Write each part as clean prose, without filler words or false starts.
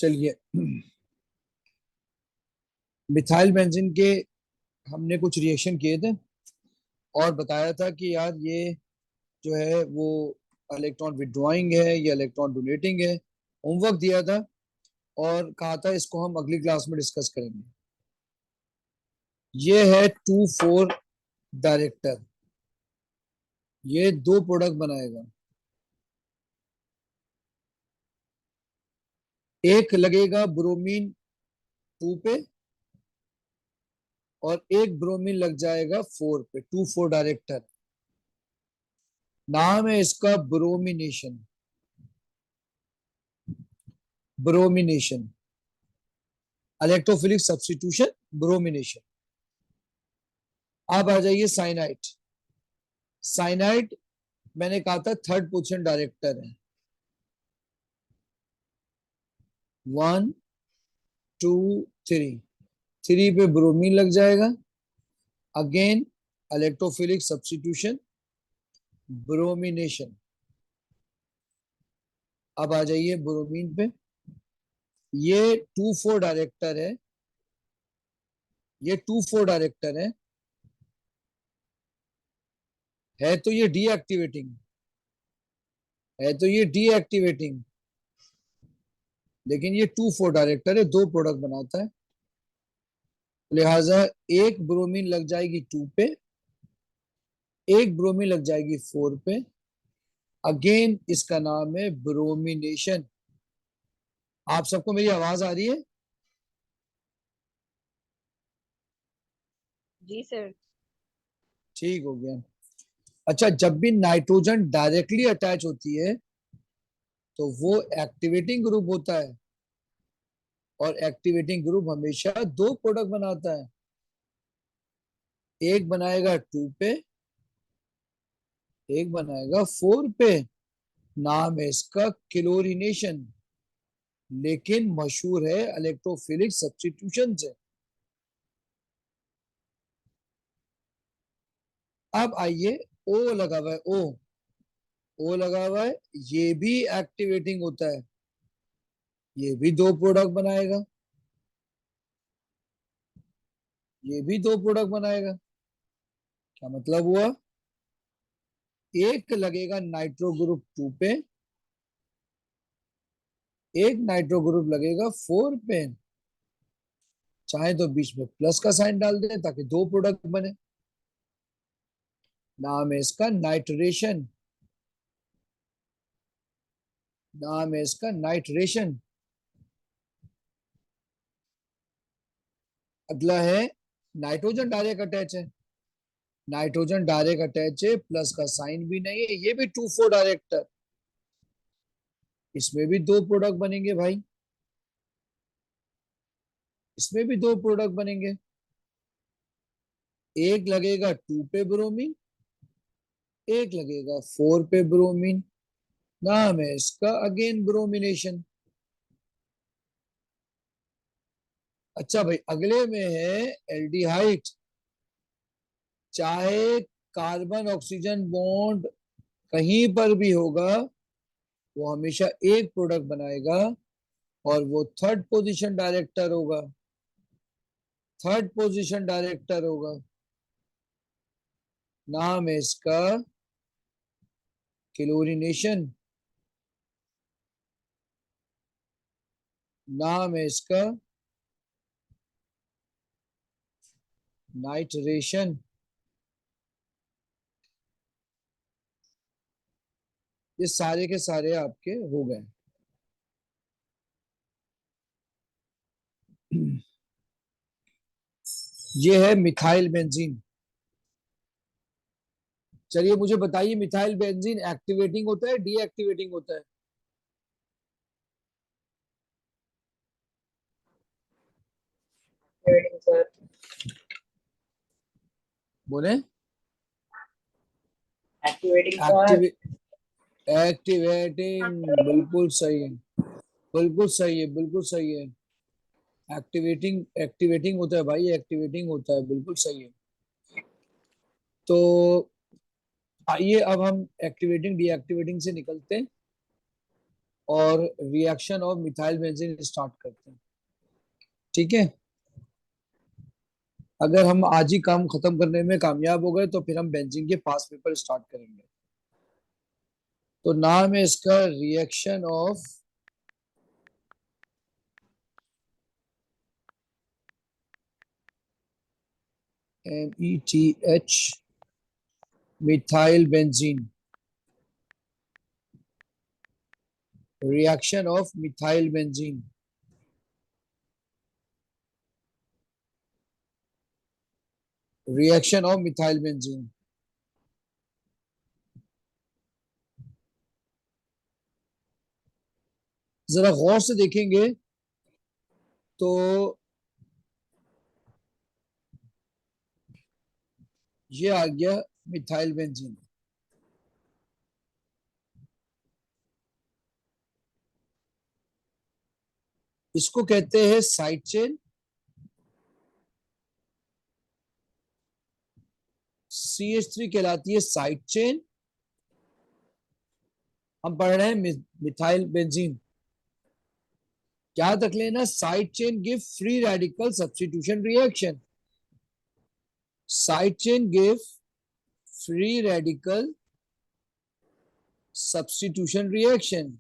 चलिए, methyl benzene के हमने कुछ रिएक्शन किए थे और बताया था कि यार ये जो है वो इलेक्ट्रॉन विड्रॉइंग है या इलेक्ट्रॉन डोनेटिंग है। होमवर्क दिया था और कहा था इसको हम अगली क्लास में डिस्कस करेंगे। ये है 2,4 डायरेक्टर, ये दो प्रोडक्ट बनाएगा। एक लगेगा ब्रोमीन 2 पे और एक ब्रोमीन लग जाएगा 4 पे। 2,4 डायरेक्टर, नाम है इसका bromination. Bromination, electrophilic substitution, bromination. अब आ जाइए साइनाइड। साइनाइड मैंने कहा था थर्ड पोजीशन डायरेक्टर है। 1 2 3, 3 पे ब्रोमीन लग जाएगा। Again electrophilic substitution, bromination. अब आ जाइए ब्रोमीन पे। ये 2,4 डायरेक्टर है, ये 2,4 डायरेक्टर है तो ये डीएक्टिवेटिंग है, तो ये डीएक्टिवेटिंग, लेकिन ये 2,4 डायरेक्टर है, दो प्रोडक्ट बनाता है। लिहाजा एक ब्रोमीन लग जाएगी 2 पे, एक ब्रोमीन लग जाएगी 4 पे। अगेन इसका नाम है ब्रोमिनेशन। आप सबको मेरी आवाज आ रही है? जी सर। ठीक हो गया। अच्छा, जब भी नाइट्रोजन डायरेक्टली अटैच होती है तो वो एक्टिवेटिंग ग्रुप होता है, और एक्टिवेटिंग ग्रुप हमेशा दो प्रोडक्ट बनाता है। एक बनाएगा 2 पे, एक बनाएगा 4 पे। नाम है इसका क्लोरीनेशन, लेकिन मशहूर है इलेक्ट्रोफिलिक सब्स्टिट्यूशन से। अब आइए, ओ लगा हुआ है, ओ लगा हुआ है, ये भी एक्टिवेटिंग होता है, ये भी दो प्रोडक्ट बनाएगा, ये भी दो प्रोडक्ट बनाएगा। क्या मतलब हुआ? एक लगेगा नाइट्रो ग्रुप 2 पे, एक नाइट्रो ग्रुप लगेगा 4 पे। चाहे तो बीच में प्लस का साइन डाल दें ताकि दो प्रोडक्ट बने। नाम है इसका नाइट्रेशन, नाम है इसका नाइट्रेशन। अगला है नाइट्रोजन डायरेक्ट अटैच है। नाइट्रोजन डायरेक्ट अटैच है, प्लस का साइन भी नहीं है, ये भी 2,4 डायरेक्टर। इसमें भी दो प्रोडक्ट बनेंगे भाई, इसमें भी दो प्रोडक्ट बनेंगे। एक लगेगा 2 पे ब्रोमीन, एक लगेगा 4 पे ब्रोमीन। नाम है इसका अगेन ब्रोमिनेशन। अच्छा भाई, अगले में है एल्डिहाइड। चाहे कार्बन ऑक्सीजन बॉन्ड कहीं पर भी होगा, वो हमेशा एक प्रोडक्ट बनाएगा और वो थर्ड पोजीशन डायरेक्टर होगा, थर्ड पोजीशन डायरेक्टर होगा। नाम है इसका क्लोरीनेशन, नाम है इसका नाइट्रेशन। ये सारे के सारे आपके हो गए। ये है मिथाइल बेंजीन। चलिए मुझे बताइए, मिथाइल बेंजीन एक्टिवेटिंग होता है डीएक्टिवेटिंग होता है? सर बोले। Activating sir. एक्टिव एक्टिवेटिंग, बिल्कुल सही है, बिल्कुल सही है, बिल्कुल सही है। एक्टिवेटिंग एक्टिवेटिंग होता है भाई, एक्टिवेटिंग होता है, बिल्कुल सही है। तो आइए अब हम एक्टिवेटिंग डीएक्टिवेटिंग से निकलते हैं और reaction of methyl benzene start करते हैं। ठीक है, अगर हम आज ही काम खत्म करने में कामयाब हो गए तो फिर हम बेंजीन के पास पेपर स्टार्ट करेंगे। तो नाम है इसका reaction of METH methyl benzene, reaction of methyl benzene. Reaction of methyl benzene. जरा गौर से देखेंगे तो ये आ गया मिथाइल बेंजीन। इसको कहते हैं साइड चेन। CH3 कहलाती है साइड चेन। हम पढ़ रहे हैं मिथाइल बेंजीन। याद रख लेना, side chain give free radical substitution reaction. Side chain give free radical substitution reaction.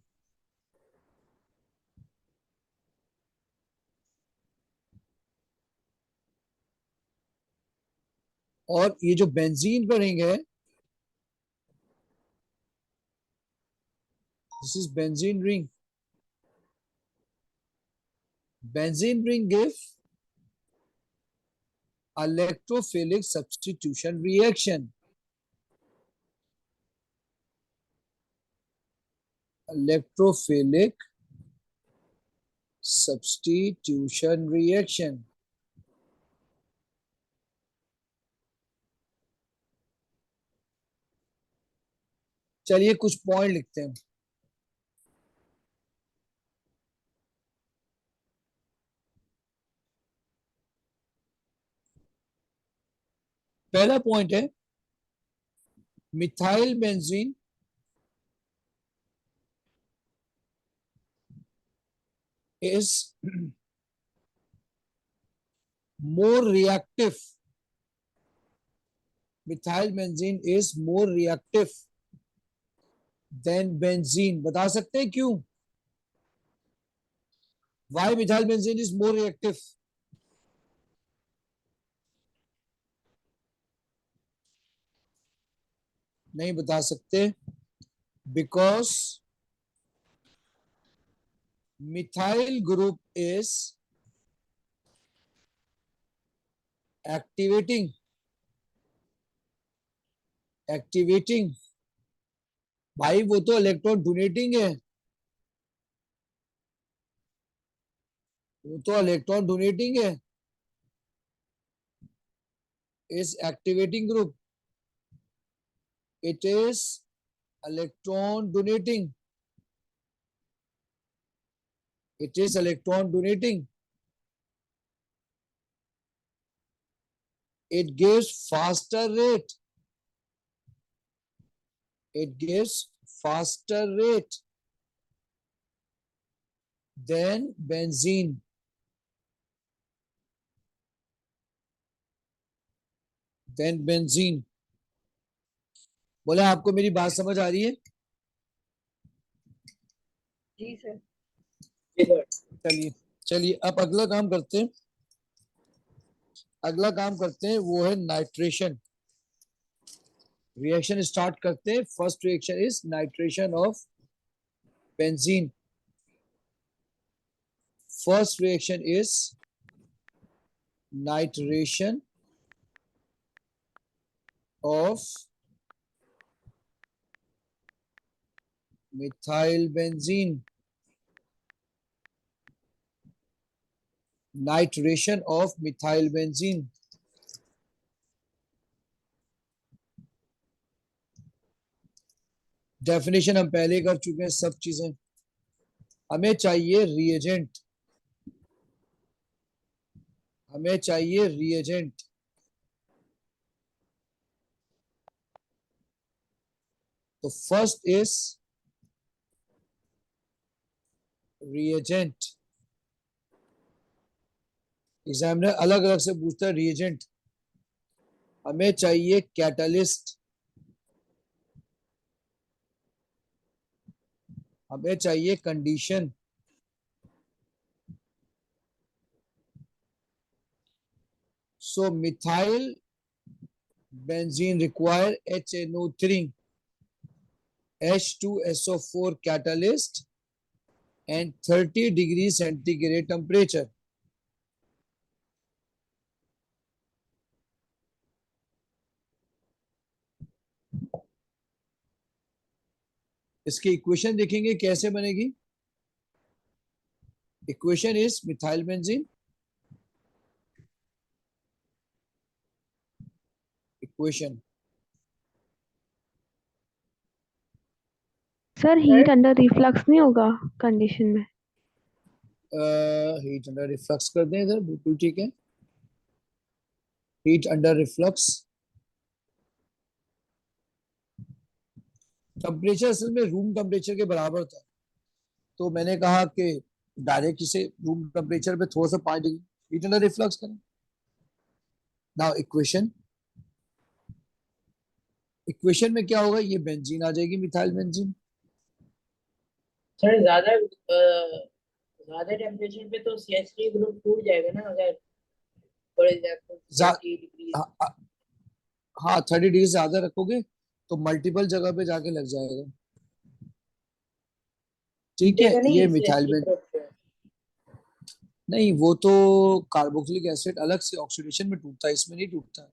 और ये जो बेंजीन का रिंग है, this is benzene ring. Benzene ring give electrophilic substitution reaction. Electrophilic substitution reaction. चलिए कुछ पॉइंट लिखते हैं। पहला पॉइंट है methyl benzene is more reactive. Methyl benzene is more reactive than benzene. बता सकते हैं क्यों? Why methyl benzene is more reactive? नहीं बता सकते। Because methyl group is activating भाई वो तो इलेक्ट्रॉन डोनेटिंग है, वो तो इलेक्ट्रॉन डोनेटिंग है। Is activating group, it is electron donating, it is electron donating. it gives faster rate, it gives faster rate than benzene, than benzene। बोले आपको मेरी बात समझ आ रही है? जी सर। चलिए चलिए अब अगला काम करते हैं। अगला काम करते हैं वो है नाइट्रेशन। रिएक्शन स्टार्ट करते हैं। First reaction is nitration of benzene. First reaction is nitration of methyl benzene, nitration of methyl benzene। Definition हम पहले कर चुके हैं सब चीजें। हमें चाहिए रिएजेंट, हमें चाहिए रिएजेंट। तो फर्स्ट इज रिएजेंट, एग्जामिनर अलग अलग से पूछता है रिएजेंट। हमें चाहिए कैटलिस्ट, हमें चाहिए condition. So methyl benzene require HNO3 H2SO4 catalyst and 30 degree centigrade temperature। इसकी इक्वेशन देखेंगे कैसे बनेगी। Equation is methyl benzene, equation sir heat under reflux नहीं होगा कंडीशन में? हीट अंडर रिफ्लक्स कर दें इधर, बिल्कुल ठीक है। हीट अंडर रिफ्लक्स, टेम्परेचर असल में रूम टेम्परेचर के बराबर था, तो मैंने कहा कि डायरेक्ट इसे रूम टेम्परेचर पे थोड़ा सा 5 डिग्री हीट अंडर रिफ्लक्स करें। नाउ इक्वेशन, इक्वेशन में क्या होगा, ये बेंजीन आ जाएगी, मिथाइल बेंजीन। सर ज्यादा टेम्परेचर पे तो CH3 ग्रुप टूट जाएगा ना, अगर फॉर एग्जांपल 30 डिग्री। हाँ 30 डिग्री से ज्यादा रखोगे तो मल्टीपल जगह पे जाके लग जाएगा। ठीक है, ये मिथाइल बेंजीन नहीं, वो तो कार्बोक्सिलिक एसिड अलग से ऑक्सीडेशन में टूटता है, इसमें नहीं टूटता।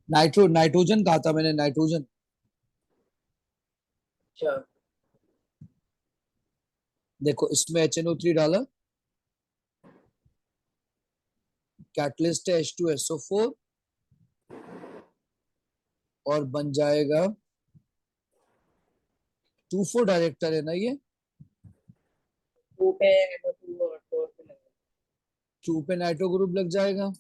नाइट्रोजन कहा था मैंने, नाइट्रोजन। अच्छा, देखो इसमें HNO3 डाला, कैटलिस्ट है H2SO4 और बन जाएगा 2,4 डायरेक्टर है ना ये, 2 पे NO2 और 4 पे लगा। 2 पे नाइट्रो ग्रुप लग जाएगा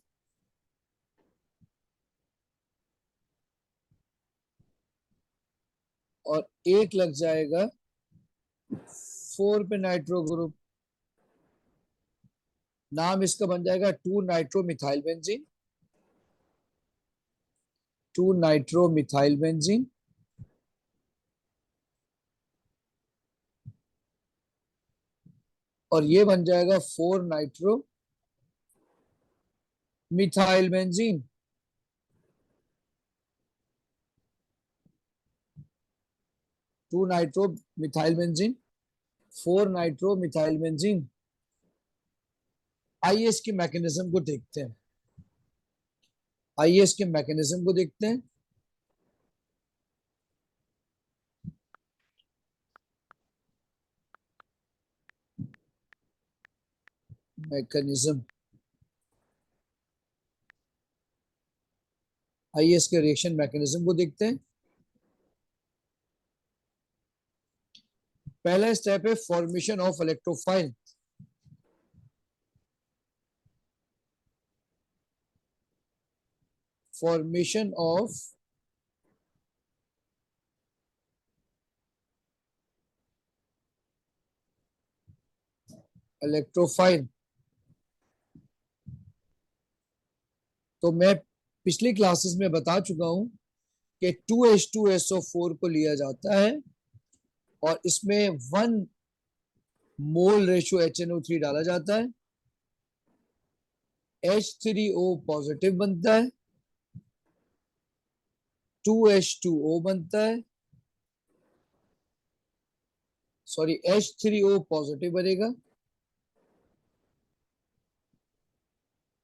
और एक लग जाएगा 4 पे नाइट्रो ग्रुप। नाम इसका बन जाएगा 2 nitro methyl benzene, 2 nitro methyl benzene. और ये बन जाएगा 4 nitro methyl benzene. To nitro methyl benzene, 4 nitro methyl benzene. आइए इसके मैकेनिज्म को देखते हैं, आइए इसके मैकेनिज्म को देखते हैं। मैकेनिज्म, आइए इसके रिएक्शन मैकेनिज्म को देखते हैं। पहला स्टेप है formation of electrophile. Formation of electrophile. तो मैं पिछली क्लासेस में बता चुका हूं कि 2H2SO4 को लिया जाता है और इसमें 1 मोल रेशियो HNO3 डाला जाता है, H3O पॉजिटिव बनता है, 2H2O बनता है, सॉरी H3O पॉजिटिव बनेगा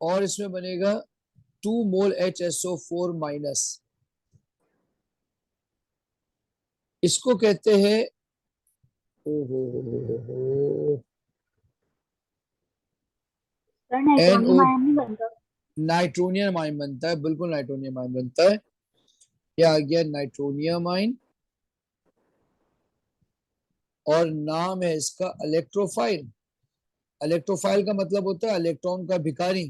और इसमें बनेगा 2 मोल HSO4 माइनस। इसको कहते हैं NO, नाइट्रोनियम आयन बनता है, बिल्कुल नाइट्रोनियम आयन बनता है। यह आ गया नाइट्रोनियम आयन और नाम है इसका इलेक्ट्रोफाइल। इलेक्ट्रोफाइल का मतलब होता है इलेक्ट्रॉन का भिखारी,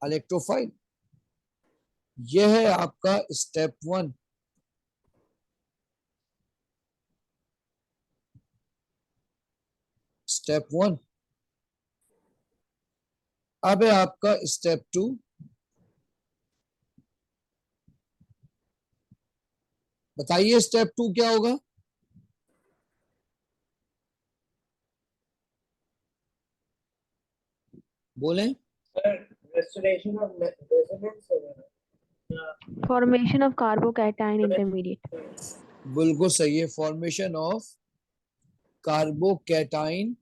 इलेक्ट्रोफाइल। यह है आपका स्टेप 1। स्टेप 1। अब है आपका स्टेप 2। बताइए स्टेप 2 क्या होगा? बोलें। Restoration of resonance Formation of carbocation intermediate. बिल्कुल सही है, formation of carbocation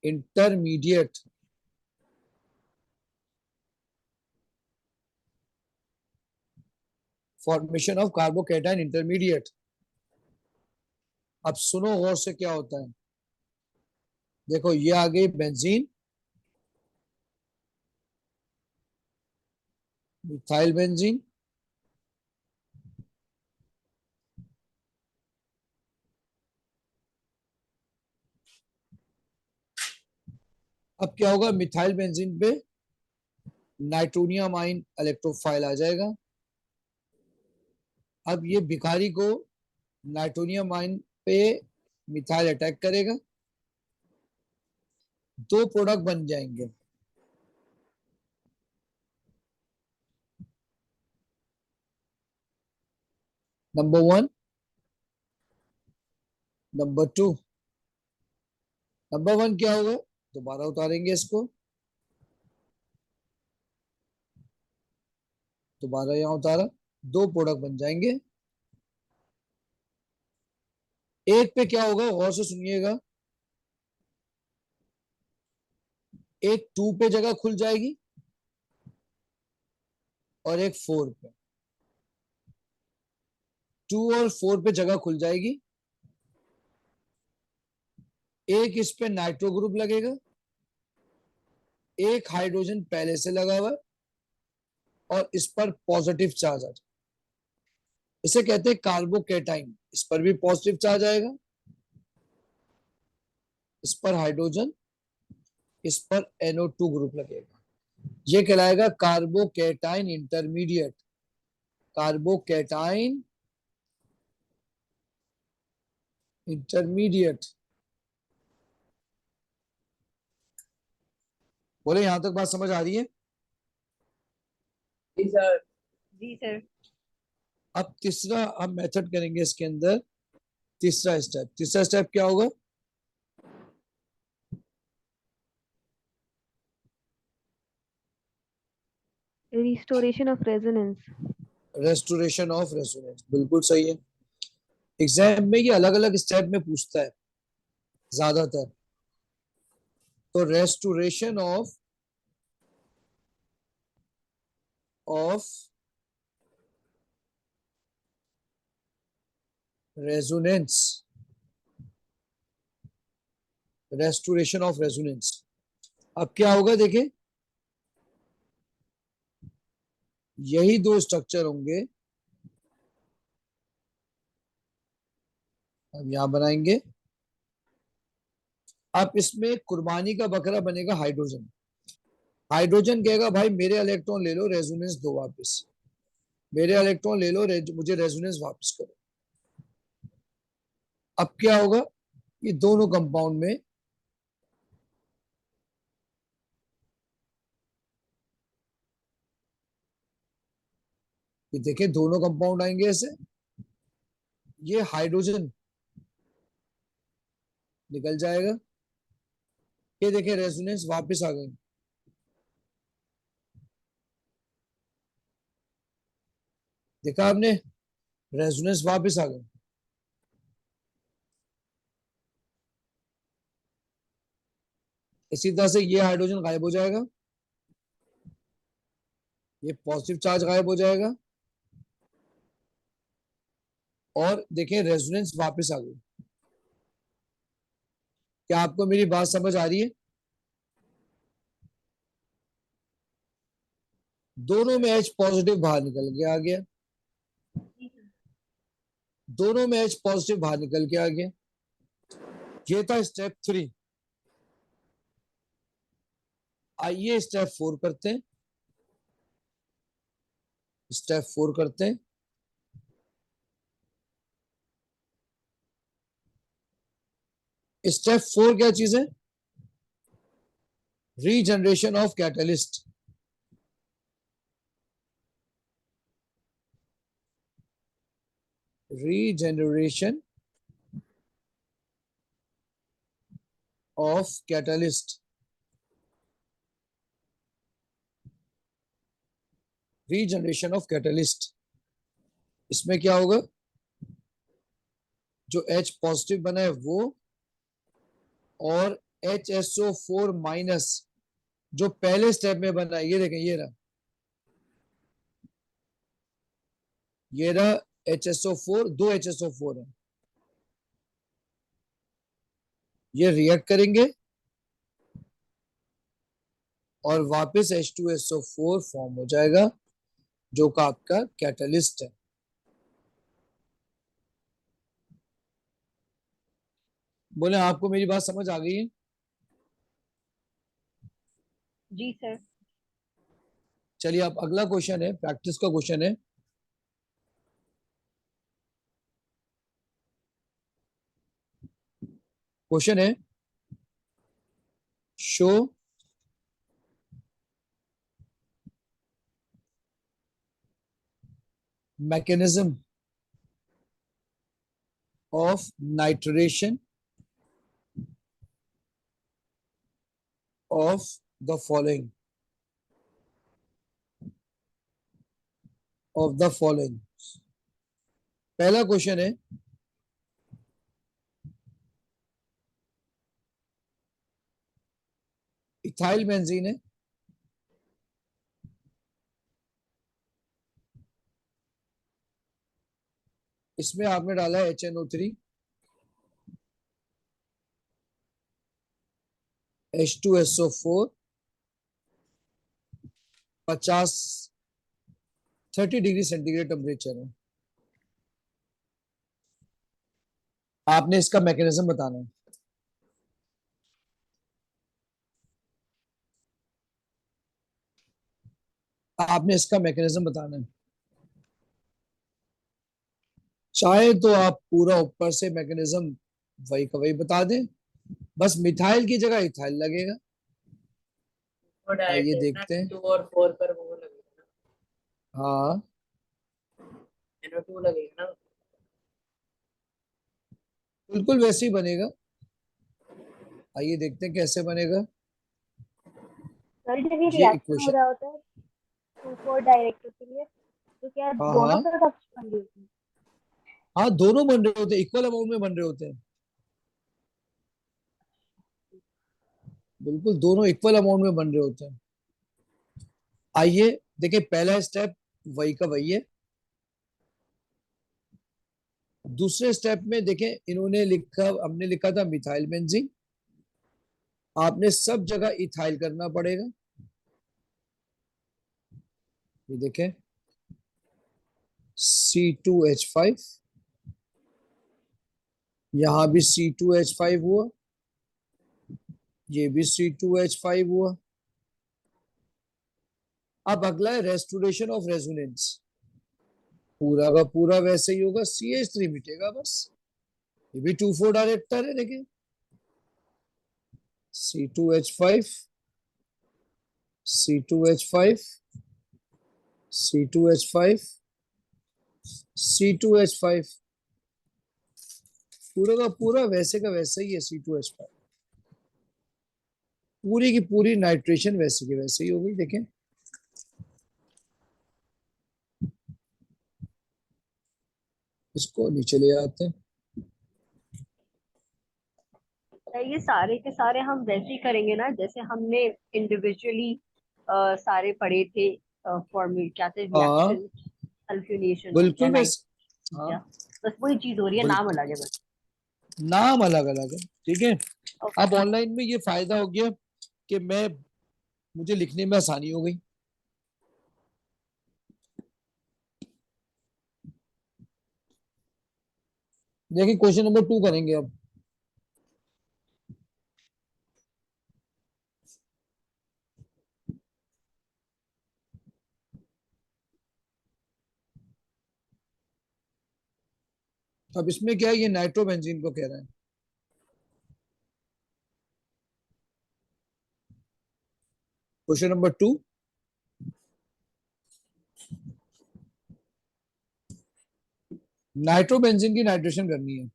intermediate. Formation of carbocation intermediate. अब सुनो गौर से क्या होता है। देखो ये आ गई बेंजीन, मिथाइल बेंजीन। अब क्या होगा, मिथाइल बेंजीन पे नाइट्रोनियम आइन इलेक्ट्रोफाइल आ जाएगा। अब ये भिखारी को नाइट्रोनियम आइन पे मिथाइल अटैक करेगा, दो प्रोडक्ट बन जाएंगे। Number 1, number 2। नंबर 1 क्या होगा, दोबारा उतारेंगे इसको, दोबारा यहां उतारा, दो प्रोडक्ट बन जाएंगे। एक पे क्या होगा, गौर से सुनिएगा, एक 2 पे जगह खुल जाएगी और एक 4 पे। 2 और 4 पे जगह खुल जाएगी। एक इस पे नाइट्रो ग्रुप लगेगा, एक हाइड्रोजन पहले से लगा हुआ और इस पर पॉजिटिव चार्ज आ जाए, इसे कहते हैं कार्बोकैटाइन। इस पर भी पॉजिटिव चार्ज आएगा, इस पर हाइड्रोजन, इस पर NO2 ग्रुप लगेगा। ये कहलाएगा कार्बोकैटाइन इंटरमीडिएट। Carbocation intermediate. बोले यहां तक बात समझ आ रही है? जी सर। जी सर। अब तीसरा हम मेथड करेंगे इसके अंदर। तीसरा स्टेप क्या होगा? Restoration of resonance. Restoration of resonance. बिल्कुल सही है। एग्जाम में ये अलग अलग स्टेप में पूछता है ज्यादातर। तो restoration of resonance. Restoration of resonance. अब क्या होगा देखें, यही दो स्ट्रक्चर होंगे। अब यहां बनाएंगे। अब इसमें कुर्बानी का बकरा बनेगा हाइड्रोजन। हाइड्रोजन कहेगा भाई मेरे इलेक्ट्रॉन ले लो, रेजोनेंस दो वापस। मेरे इलेक्ट्रॉन ले लो, मुझे रेजोनेंस वापस करो। अब क्या होगा, ये दोनों कंपाउंड में ये देखिए दोनों कंपाउंड आएंगे ऐसे। ये हाइड्रोजन निकल जाएगा, ये देखिए रेजोनेंस वापस आ गई। देखा आपने, रेजोनेंस वापस आ गई। इसी तरह से ये हाइड्रोजन गायब हो जाएगा, ये पॉजिटिव चार्ज गायब हो जाएगा और देखिए रेजोनेंस वापस आ गई। क्या आपको मेरी बात समझ आ रही है? दोनों में H पॉजिटिव बाहर निकल के आ गया, दोनों में H पॉजिटिव बाहर निकल के आ गया। ये था स्टेप 3। आइए स्टेप 4 करते हैं। स्टेप 4 करते हैं। स्टेप 4 क्या चीज है? Regeneration of catalyst. Regeneration of catalyst. Regeneration of catalyst, इसमें क्या होगा? जो H पॉजिटिव बना है वो, और HSO4 माइनस जो पहले स्टेप में बना है, ये देखें, ये रहा HSO4, दो HSO4 है, ये रिएक्ट करेंगे और वापस H2SO4 फॉर्म हो जाएगा, जो का आपका कैटलिस्ट है। बोले आपको मेरी बात समझ आ गई है? जी सर। चलिए, अब अगला क्वेश्चन है, प्रैक्टिस का क्वेश्चन है। क्वेश्चन है, show mechanism of nitration of the following, पहला क्वेश्चन है, इथाइल बेंजीन है, इसमें आपने डाला है HNO3, H2SO4, 30 degree centigrade temperature है। आपने इसका मैकेनिज्म बताना है। आपने इसका मैकेनिज्म बताना है। चाहे तो आप पूरा ऊपर से मैकेनिज्म वही का वही बता दें, बस मिथाइल की जगह इथाइल लगेगा। वो आइए डायरेक्ट ना देखते हैं। 2 और 4 पर वो लगेगा हाँ, ना, NO2 लगेगा ना। बिल्कुल वैसे ही बनेगा। आइए देखते हैं कैसे बनेगा। सर जब ये ये रिएक्शन हो इक्वेशन, रहा होता है 2,4 डायरेक्टर के लिए, तो क्या हाँ दोनों हाँ प्रोडक्ट्स बन रही होती हैं? हाँ, दोनों बन रहे होते हैं, इक्वल अमाउंट में बन रहे होते हैं। बिल्कुल, दोनों इक्वल अमाउंट में बन रहे होते हैं। आइए देखिए, पहला स्टेप वही का वही है। दूसरे स्टेप में देखें, इन्होंने लिखा, हमने लिखा था मिथाइल बेंजीन, आपने सब जगह इथाइल करना पड़ेगा। ये देखें, C2H5, यहां भी C2H5 हुआ, ये भी C2H5 हुआ। अब अगला है रेस्टोरेशन ऑफ रेजोनेंस, पूरा का पूरा वैसे ही होगा, CH3 मिटेगा बस। ये भी 2,4 डायरेक्टर है, देखिए, C2H5, C2H5, C2H5, C2H5, पूरा का पूरा वैसे का वैसे ही है C2H5। पूरी की पूरी नाइट्रेशन वैसे की वैसे ही हो गई, देखें। इसको नीचे ले आते हैं। सर ये सारे के सारे हम वैसे ही करेंगे ना जैसे हमने इंडिविजुअली सारे पढ़े थे, फॉर्मूले क्या थे, हाँ, रिएक्शन, सल्फ्यूनेशन हो गया, बिल्कुल वैसे, नाइट्रेशन हो हाँ, गया। बस वही चीज हो रही है, नाम बिल्कुल, अलग है बस। नाम अलग अलग है, ठीक है। ओके। अब ऑनलाइन में ये फायदा हो गया कि मुझे लिखने में आसानी हो गई। देखिए, क्वेश्चन नंबर 2 करेंगे अब। अब इसमें क्या है, ये नाइट्रोबेंजीन को कह रहा है। क्वेश्चन नंबर 2, नाइट्रोबेंजीन की नाइट्रेशन करनी है।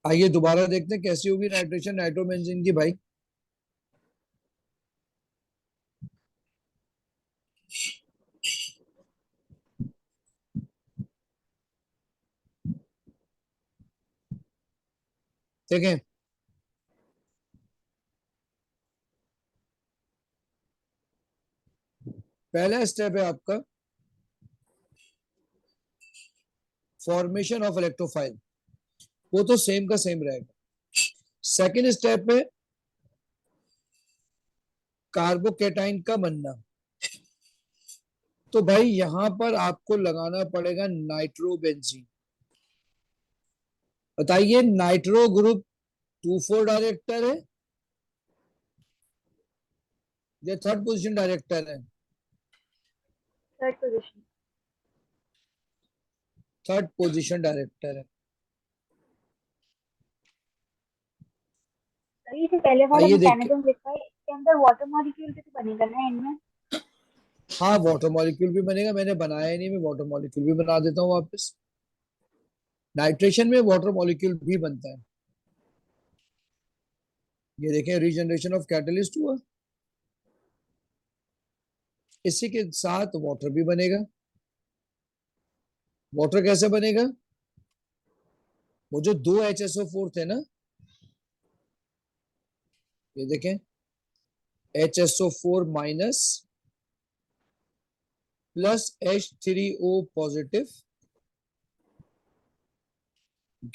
आइए दोबारा देखते हैं कैसी होगी नाइट्रेशन नाइट्रोबेंजीन की भाई। देखें, पहला स्टेप है आपका फॉर्मेशन ऑफ इलेक्ट्रोफाइल, वो तो सेम का सेम रहेगा। सेकेंड स्टेप है कार्बोकेटाइन का बनना। तो भाई यहां पर आपको लगाना पड़ेगा नाइट्रोबेंजीन। बताइए नाइट्रो ग्रुप 2,4 डायरेक्टर है या थर्ड पोजीशन डायरेक्टर है? Third position. Third position director है। ये जो पहले वाला आइए देख, मैकेनिज्म लिखा है इसके अंदर वाटर मॉलिक्यूल भी तो बनेगा ना इनमें। हाँ वाटर मॉलिक्यूल भी बनेगा, मैंने बनाया ही नहीं, मैं वाटर मॉलिक्यूल भी बना देता हूँ वापस। नाइट्रेशन में वाटर मॉलिक्यूल भी बनता है। ये देखें रीजनरेशन ऑफ कैटलिस्ट हुआ, इसी के साथ वाटर भी बनेगा। वाटर कैसे बनेगा? वो जो 2 HSO4 थे ना, ये देखें HSO4 minus plus H3O positive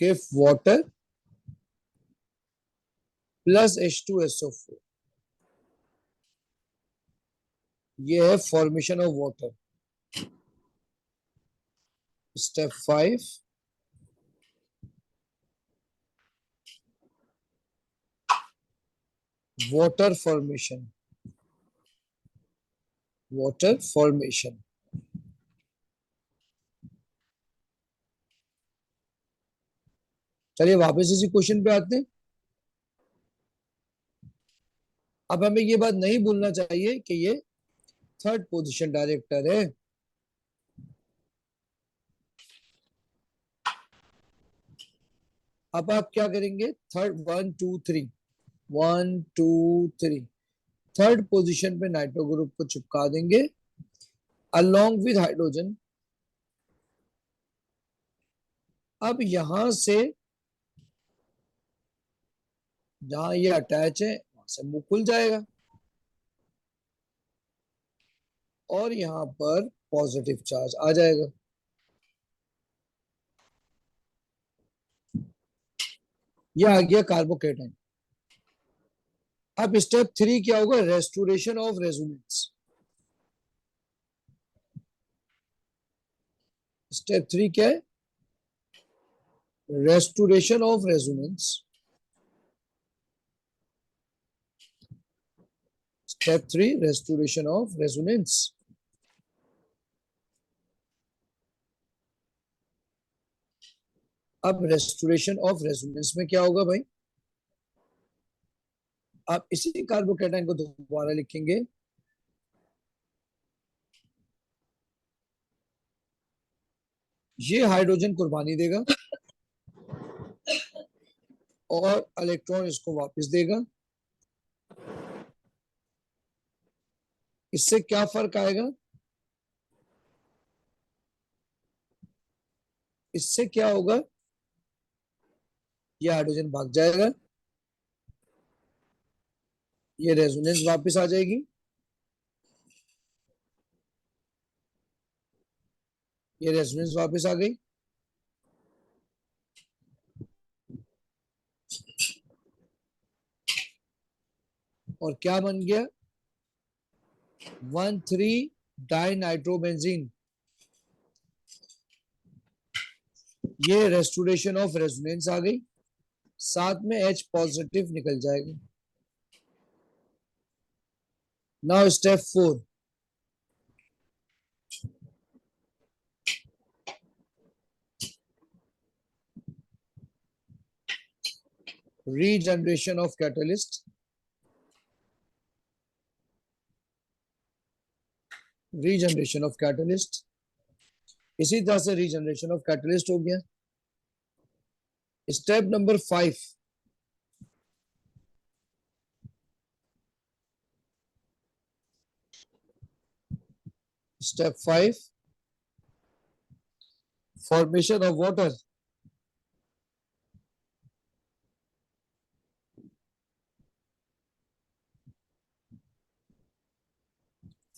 give water plus H2SO4। ये है formation of water. Step 5, water formation. Water formation, चलिए वापस इसी क्वेश्चन पे आते हैं। अब हमें ये बात नहीं भूलना चाहिए कि ये थर्ड पोजीशन डायरेक्टर है। अब आप क्या करेंगे? थर्ड 1 2 3 1 2 3 थर्ड पोजीशन पे नाइट्रो ग्रुप को चिपका देंगे अलोंग विद हाइड्रोजन। अब यहां से जहां ये अटैच है वहां से मुंह खुल जाएगा और यहां पर पॉजिटिव चार्ज आ जाएगा। ये आ गया कार्बोकेटाइन। अब स्टेप 3 क्या होगा? Restoration of resonance. स्टेप 3 क्या है? Restoration of resonance. Step 3 restoration of resonance. अब रेस्टोरेशन ऑफ रेजोनेंस में क्या होगा भाई? आप इसी कार्बोकेटाइन को दोबारा लिखेंगे। ये हाइड्रोजन कुर्बानी देगा और इलेक्ट्रॉन इसको वापस देगा। इससे क्या फर्क आएगा? इससे क्या होगा? ये हाइड्रोजन भाग जाएगा, ये रेजोनेंस वापस आ जाएगी, ये रेजोनेंस वापस आ गई। और क्या बन गया? 1,3 डाई नाइट्रोबेंजीन। ये रेस्टोरेशन ऑफ रेजोनेंस आ गई, साथ में H पॉजिटिव निकल जाएगा। Now step 4, regeneration of catalyst, regeneration of catalyst, इसी तरह से रीजनरेशन ऑफ कैटलिस्ट हो गया। Step number 5, step 5, formation of water,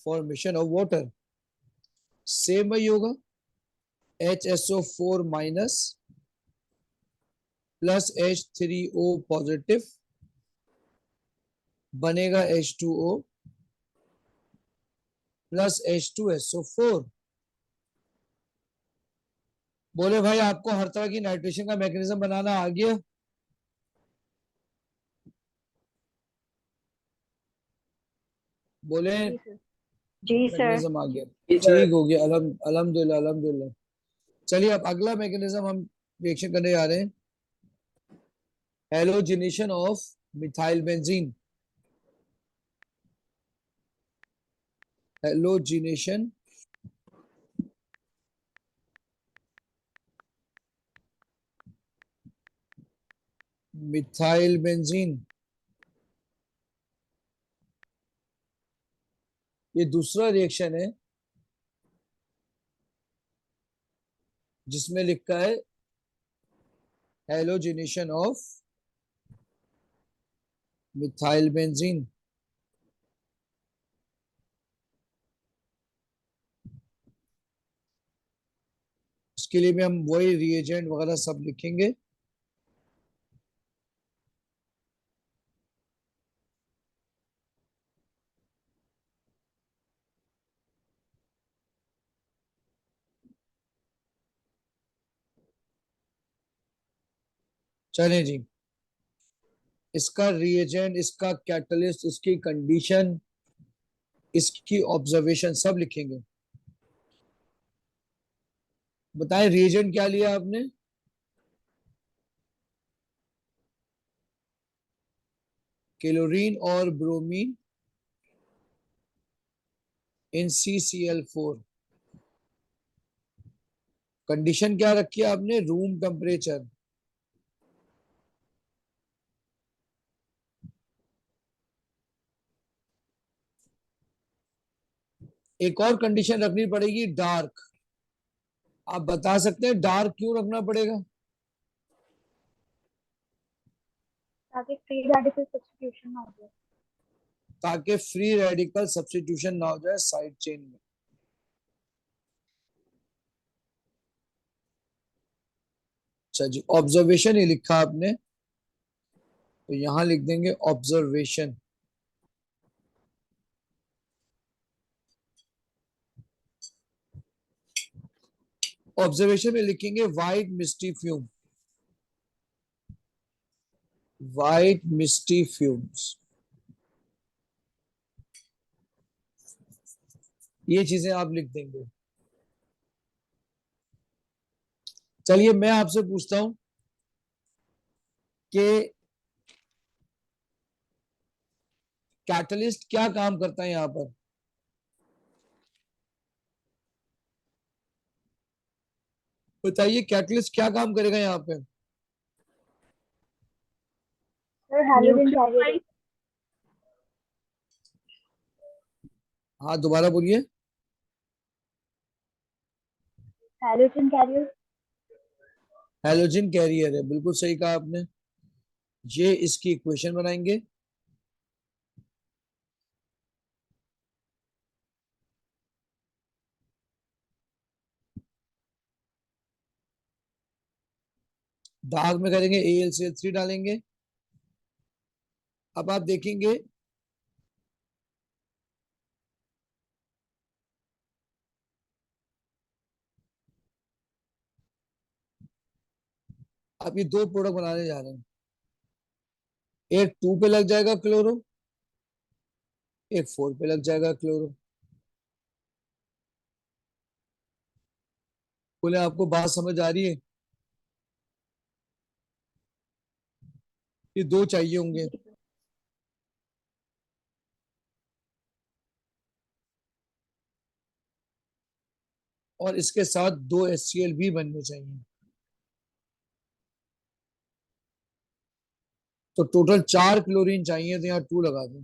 formation of water same वही होगा, HSO4 minus plus H3O positive बनेगा H2O प्लस H2SO4। बोले भाई आपको हर तरह की नाइट्रेशन का मैकेनिज्म बनाना आ गया? बोले जी सर। जी सर। मैकेनिज्म आ गया, जी सर। ठीक हो गया, अल्हम्दुलिल्लाह अल्हम्दुलिल्लाह। चलिए अब अगला मैकेनिज्म हम रिएक्शन करने जा रहे हैं, halogenation of methyl benzene, halogenation methyl benzene. ये दूसरा रिएक्शन है जिसमें लिखा है हेलोजिनेशन ऑफ मिथाइल बेंजीन। इसके लिए भी हम वही रिएजेंट वगैरह सब लिखेंगे। चलें जी, इसका रिएजेंट, इसका कैटलिस्ट, इसकी कंडीशन, इसकी ऑब्जर्वेशन सब लिखेंगे। बताएं रिएजेंट क्या लिया आपने? क्लोरीन और ब्रोमीन इन CCl4। कंडीशन क्या रखी है आपने? Room temperature. एक और कंडीशन रखनी पड़ेगी, डार्क। आप बता सकते हैं डार्क क्यों रखना पड़ेगा? ताकि फ्री रेडिकल सब्स्टिट्यूशन ना हो जाए। ताकि फ्री रेडिकल सब्स्टिट्यूशन ना हो जाए साइड चेन में। अच्छा जी, ऑब्जर्वेशन ही लिखा आपने, तो यहां लिख देंगे ऑब्जर्वेशन। ऑब्जर्वेशन में लिखेंगे व्हाइट मिस्टी फ्यूम, व्हाइट मिस्टी फ्यूम्स। ये चीजें आप लिख देंगे। चलिए मैं आपसे पूछता हूं कि कैटलिस्ट क्या काम करता है यहां पर? बताइए कैटलिस्ट क्या काम करेगा यहाँ पे? Sir halogen carrier, nucleophile. हाँ दोबारा बोलिए। Halogen career. हेलोजन कैरियर है, बिल्कुल सही कहा आपने। ये इसकी इक्वेशन बनाएंगे। दाग में करेंगे AlCl3 डालेंगे। अब आप देखेंगे अब ये दो प्रोडक्ट बनाने जा रहे हैं, एक 2 पे लग जाएगा क्लोरो, एक 4 पे लग जाएगा क्लोरो। बोले आपको बात समझ आ रही है? ये 2 चाहिए होंगे। जी सर। और इसके साथ 2 HCl भी बनने चाहिए। तो टोटल 4 क्लोरीन चाहिए, तो यहाँ 2 लगा दें।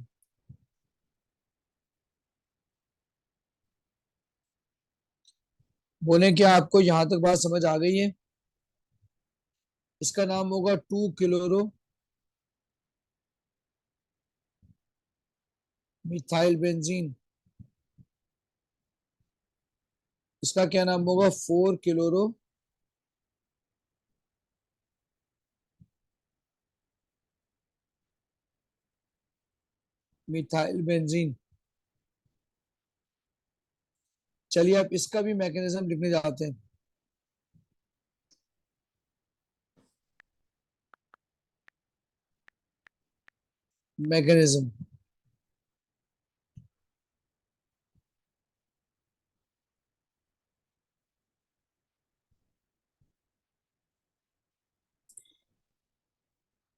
बोले क्या आपको यहां तक बात समझ आ गई है? इसका नाम होगा 2 क्लोरो मिथाइल बेंजीन। इसका क्या नाम होगा? 4 क्लोरो मिथाइल बेंजीन। चलिए अब इसका भी मैकेनिज्म लिखने जाते हैं। मैकेनिज्म,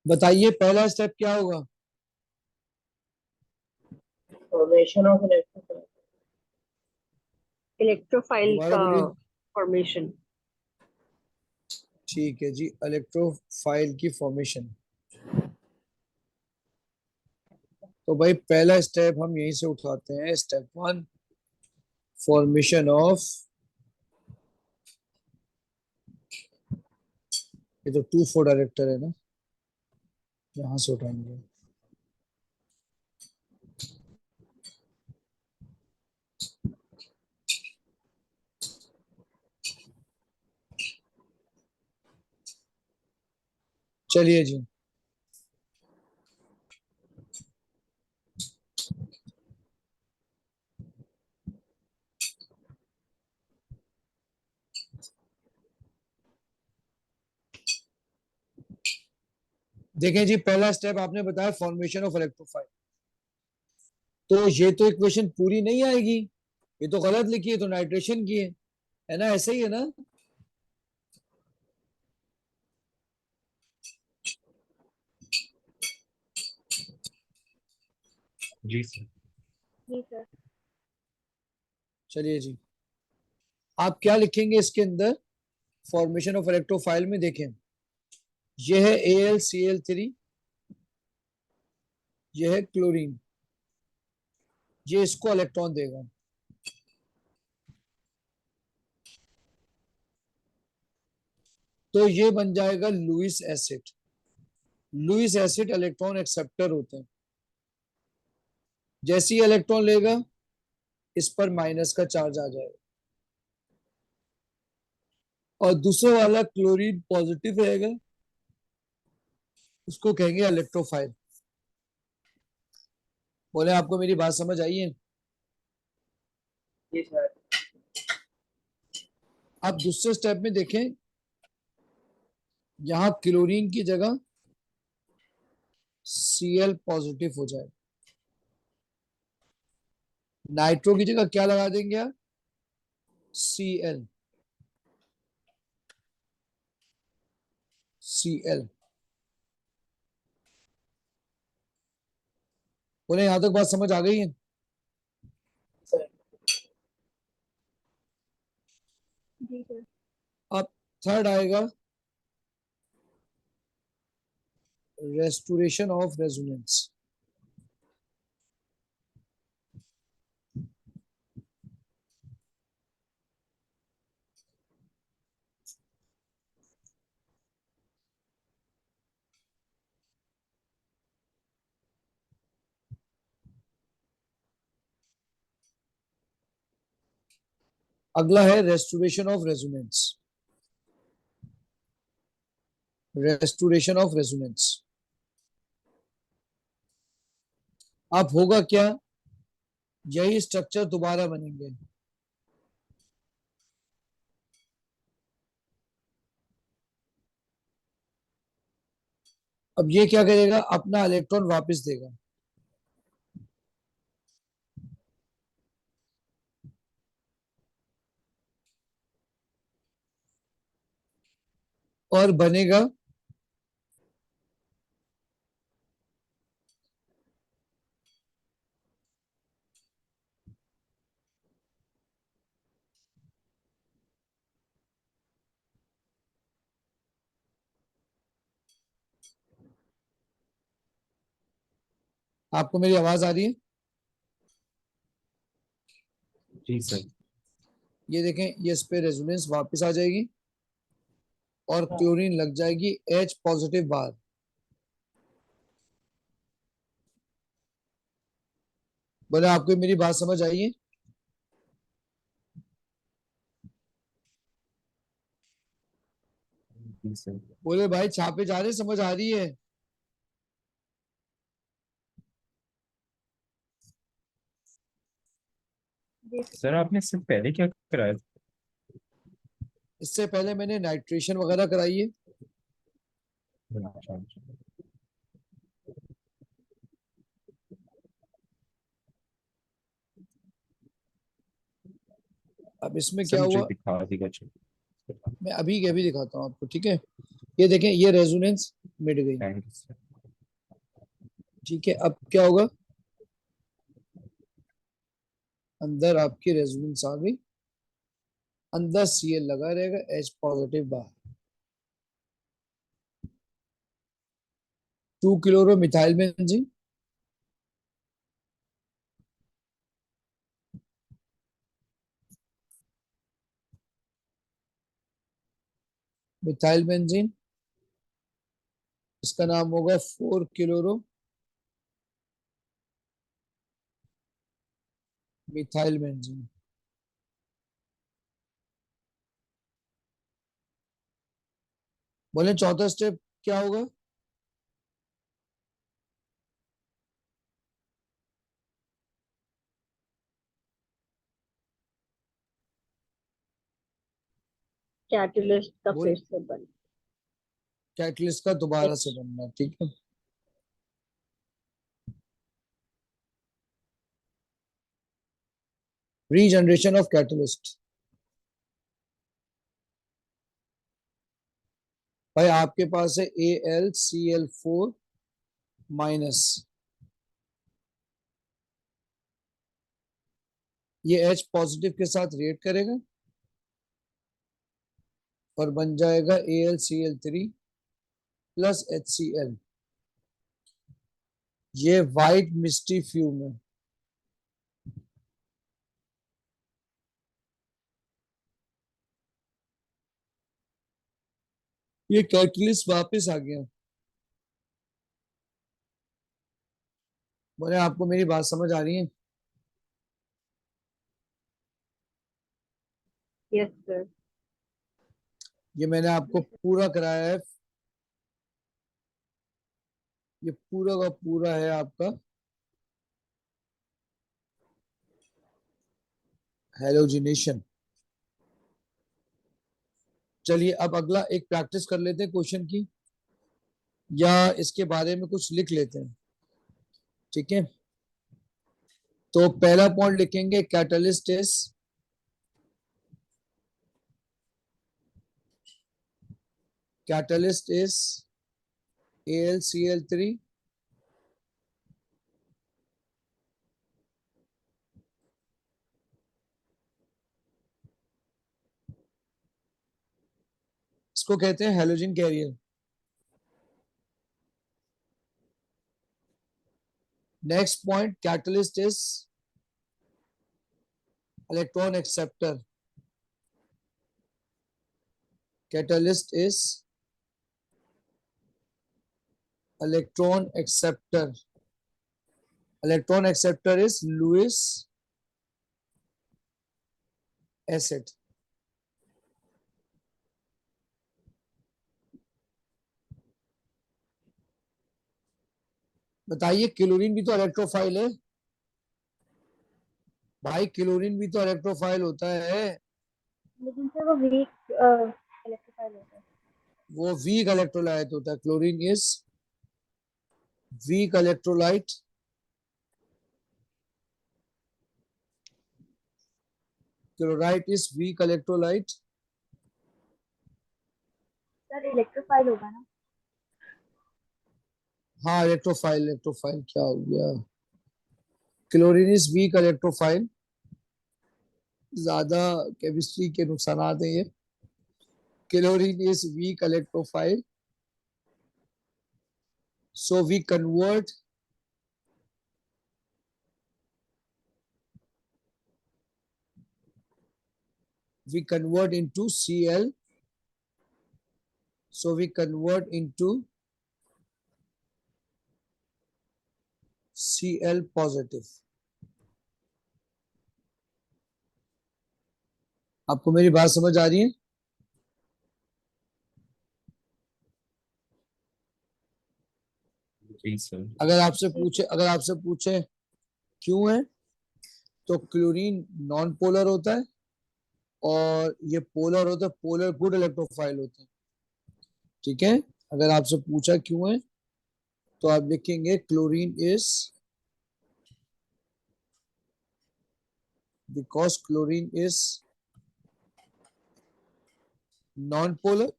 बताइए पहला स्टेप क्या होगा? Formation of electrophile. इलेक्ट्रोफाइल दोबारा का बोलिए। फॉर्मेशन। ठीक है जी, इलेक्ट्रोफाइल की फॉर्मेशन। तो भाई पहला स्टेप हम यहीं से उठाते हैं, स्टेप 1, फॉर्मेशन ऑफ, ये तो 2,4 डायरेक्टर है ना, यहां से उठाएंगे। चलिए जी, देखें जी, पहला स्टेप आपने बताया फॉर्मेशन ऑफ इलेक्ट्रोफाइल। तो ये तो इक्वेशन पूरी नहीं आएगी, ये तो गलत लिखी है, तो नाइट्रेशन की है ना? ऐसे ही है ना? जी सर। जी सर। चलिए जी, आप क्या लिखेंगे इसके अंदर फॉर्मेशन ऑफ इलेक्ट्रोफाइल में? देखें, यह है AlCl3, यह है क्लोरीन, ये इसको इलेक्ट्रॉन देगा। तो ये बन जाएगा Lewis acid. Lewis acid electron acceptor होते हैं। जैसे ही इलेक्ट्रॉन लेगा, इस पर माइनस का चार्ज आ जाएगा, और दूसरा वाला क्लोरीन पॉजिटिव रहेगा, उसको कहेंगे इलेक्ट्रोफाइल। बोले आपको मेरी बात समझ आई है? जी सर। आप दूसरे स्टेप में देखें, यहां क्लोरीन की जगह Cl पॉजिटिव हो जाए, नाइट्रो की जगह क्या लगा देंगे आप? Cl। Cl। बोले यहां तक बात समझ आ गई है? सर जी सर। अब थर्ड आएगा रेस्टोरेशन ऑफ रेजोनेंस। अगला है restoration of resonance. Restoration of resonance, अब होगा क्या? यही स्ट्रक्चर दोबारा बनेंगे। अब ये क्या करेगा? अपना इलेक्ट्रॉन वापस देगा, और बनेगा आपको मेरी आवाज आ रही है? जी सर। ये देखें, ये इस पे रेजोनेंस वापस आ जाएगी और क्लोरीन लग जाएगी H पॉजिटिव बार। बोले आपको मेरी बात समझ आई है? जी सर। बोले भाई छापे जा रहे, समझ आ रही है? सर आपने इससे पहले क्या कराया था? इससे पहले मैंने नाइट्रेशन वगैरह कराई है। अच्छा, अच्छा। अब इसमें सर क्या मुझे हुआ, दिखा दीजिएगा अच्छा। मैं अभी के अभी दिखाता हूँ आपको, ठीक है? ये देखें, ये रेजोनेंस मिट गई, थैंक यू सर। ठीक है? अब क्या होगा, अंदर आपकी रेजोनेंस आ गई, अंदर Cl लगा रहेगा, H पॉजिटिव बाहर। 2 chloro methyl benzene, methyl benzene, इसका नाम होगा 4 क्लोरो मिथाइल बेंजीन। बोले चौथा स्टेप क्या होगा? कैटलिस्ट का बोल, फिर से बन। कैटलिस्ट का दोबारा से बनना, ठीक है? Regeneration of catalyst. भाई आपके पास है AlCl4 माइनस, ये H पॉजिटिव के साथ रिएक्ट करेगा और बन जाएगा AlCl3 प्लस HCl। ये वाइट मिस्टी फ्यूम है। ये कैटलिस्ट वापस आ गया। बोले आपको मेरी बात समझ आ रही है? Yes sir. ये मैंने आपको पूरा कराया है, ये पूरा का पूरा है आपका हेलोजिनेशन। चलिए अब अगला एक प्रैक्टिस कर लेते हैं क्वेश्चन की, या इसके बारे में कुछ लिख लेते हैं, ठीक है? तो पहला पॉइंट लिखेंगे, कैटलिस्ट इज AlCl3 इसको कहते हैं halogen carrier. Next point, catalyst is electron acceptor. Catalyst is electron acceptor. Electron acceptor is Lewis acid. बताइए, क्लोरीन भी तो इलेक्ट्रोफाइल है भाई, क्लोरीन भी तो इलेक्ट्रोफाइल होता है। लेकिन सर वो वीक इलेक्ट्रोफाइल होता है। वो वीक इलेक्ट्रोलाइट होता है, chlorine is weak electrolyte. Chloride is weak electrolyte. Sir electrophile होगा ना? हाँ इलेक्ट्रोफाइल, इलेक्ट्रोफाइल क्या हो गया? Chlorine is weak electrophile. ज्यादा केमिस्ट्री के नुकसान हैं ये। Chlorine is weak electrophile, so we convert we convert into Cl. So we convert into Cl positive. आपको मेरी बात समझ आ रही है? जी सर। अगर आपसे पूछे क्यों है, तो क्लोरीन नॉन पोलर होता है और ये पोलर होता है, पोलर गुड इलेक्ट्रोफाइल होते हैं। ठीक है, अगर आपसे पूछा क्यों है तो आप लिखेंगे chlorine is because chlorine is non polar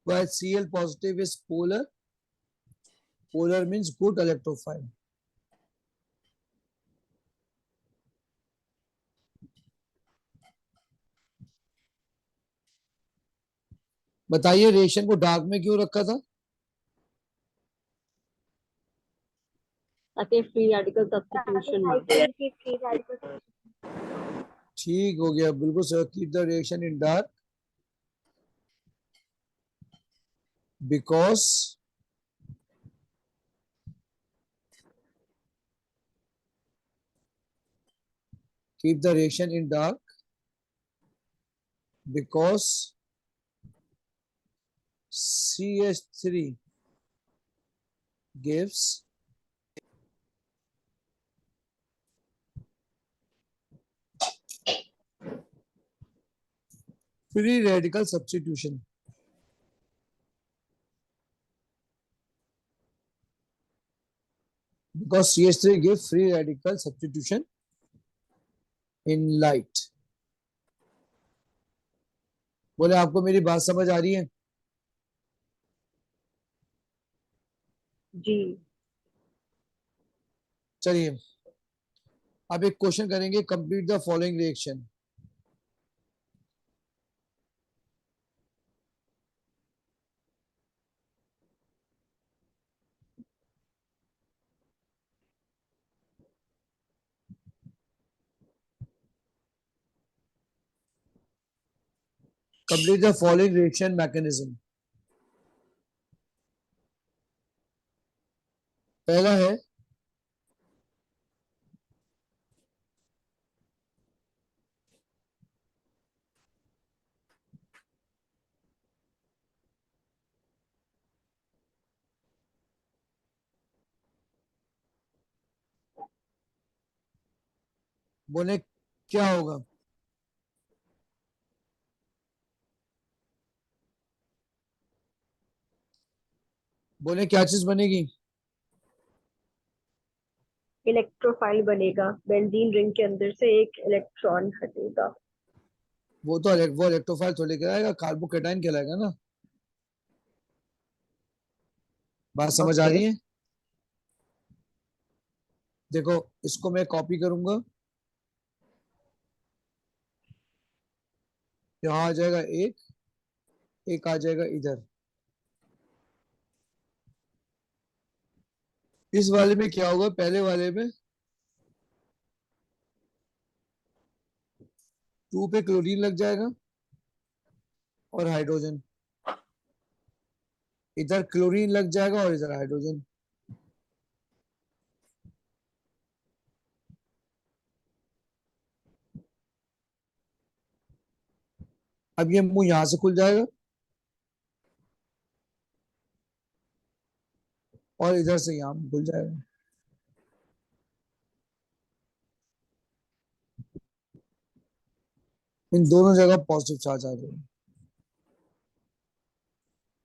while Cl positive is polar. Polar means good electrophile. बताइए रिएक्शन को डार्क में क्यों रखा था? ताकि फ्री रेडिकल सब्स्टिट्यूशन ना हो। की फ्री रेडिकल ठीक हो गया, बिल्कुल sir. Keep the reaction in dark because keep the reaction in dark because CH3 gives free radical substitution. Because CH3 gives free radical substitution in light. बोले आपको मेरी बात समझ आ रही है? जी। चलिए अब एक क्वेश्चन करेंगे, complete the following reaction. Complete the following reaction mechanism. पहला है बोले क्या होगा? बोले क्या चीज बनेगी? इलेक्ट्रोफाइल बनेगा, बेंजीन रिंग के अंदर से एक इलेक्ट्रॉन हटेगा। वो इलेक्ट्रोफाइल थोड़ी कहलाएगा, कार्बोकेटाइन कहलाएगा ना। बात समझ आ ओके। रही है? देखो इसको मैं कॉपी करूंगा, यहाँ आ जाएगा एक आ जाएगा इधर। इस वाले में क्या होगा? पहले वाले में 2 पे क्लोरीन लग जाएगा और हाइड्रोजन, इधर क्लोरीन लग जाएगा और इधर हाइड्रोजन। अब ये मुंह यहां से खुल जाएगा और इधर से यहां खुल जाएगा। इन दोनों जगह पॉजिटिव चार्ज आ जाएगा।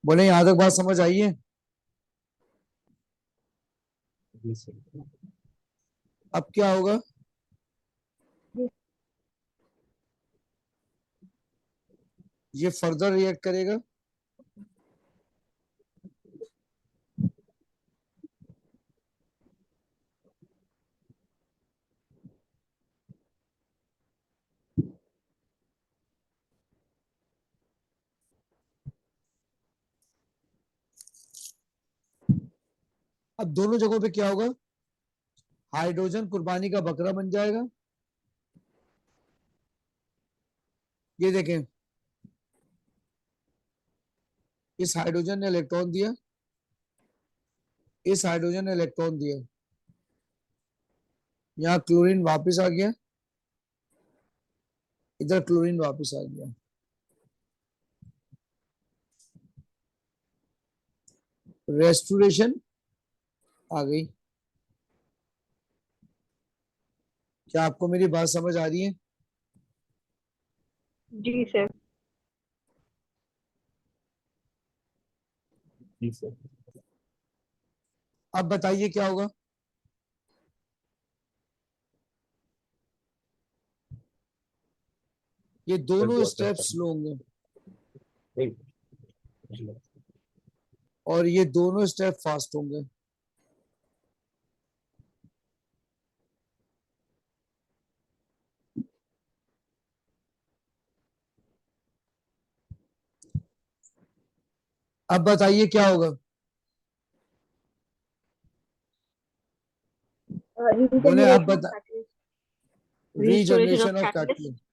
बोले यहां तक बात समझ आई है? जी सर। अब क्या होगा? ये फर्दर रिएक्ट करेगा, अब दोनों जगहों पे क्या होगा, हाइड्रोजन कुर्बानी का बकरा बन जाएगा। ये देखें, इस हाइड्रोजन ने इलेक्ट्रॉन दिया, इस हाइड्रोजन ने इलेक्ट्रॉन दिया, यहाँ क्लोरीन वापस आ गया, इधर क्लोरीन वापस आ गया। रेस्टोरेशन आ गई। क्या आपको मेरी बात समझ आ रही है? जी सर। जी सर। अब बताइए क्या होगा। ये दोनों स्टेप्स स्लो होंगे और ये दोनों स्टेप फास्ट होंगे। अब बताइए क्या होगा। बोले आप Regeneration of बता। catalyst. Restoration of regeneration of catalyst. Catalyst,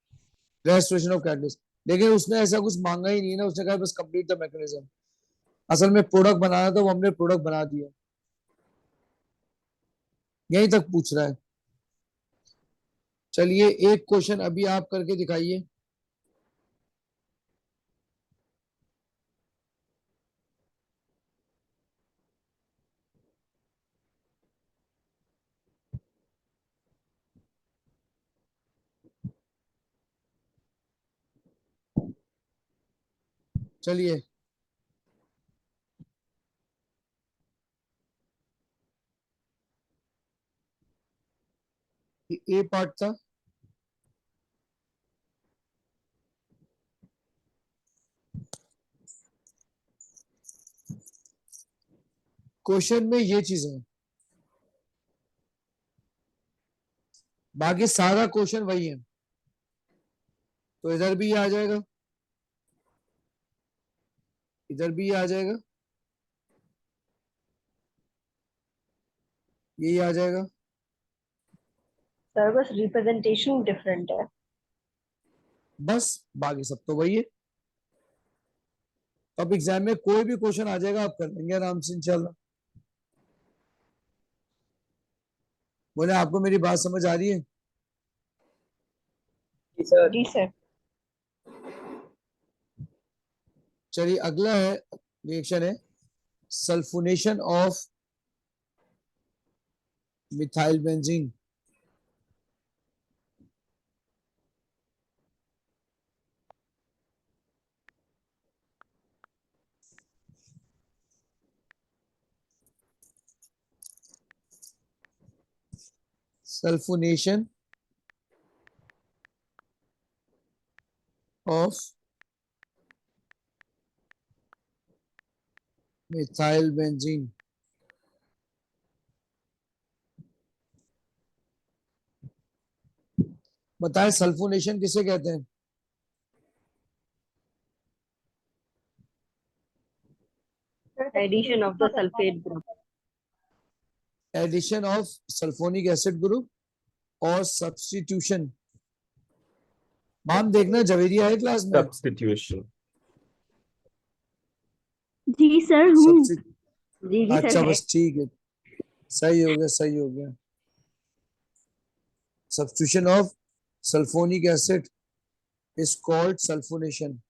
restoration of catalyst. लेकिन उसने ऐसा कुछ मांगा ही नहीं ना, उसने कहा बस कंप्लीट द मैकेनिज्म। असल में प्रोडक्ट बनाना था, वो हमने प्रोडक्ट बना दिया। यहीं तक पूछ रहा है। चलिए एक क्वेश्चन अभी आप करके दिखाइए। चलिए, ए पार्ट था। क्वेश्चन में ये चीजें हैं, बाकी सारा क्वेश्चन वही है। तो इधर भी ये आ जाएगा, इधर भी ये आ जाएगा, यही आ जाएगा। सर बस रिप्रेजेंटेशन डिफरेंट है। बस बाकी सब तो वही है। तो अब एग्जाम में कोई भी क्वेश्चन आ जाएगा, आप कर लेंगे आराम से इंशाल्लाह। बोले आपको मेरी बात समझ आ रही है? जी सर। जी सर। चलिए अगला है, रिएक्शन है sulphonation of methyl benzene. Sulphonation of methyl benzene. बताएं सल्फोनेशन किसे कहते हैं? Addition of the sulphate group. Addition of sulphonic acid group और सब्स्टिट्यूशन। मैम देखना जवेरी आए क्लास में। सब्स्टिट्यूशन। जी सर हूँ। जी जी सर अच्छा है। बस ठीक है, सही हो गया, सही हो गया। Substitution of sulphonic acid is called sulphonation.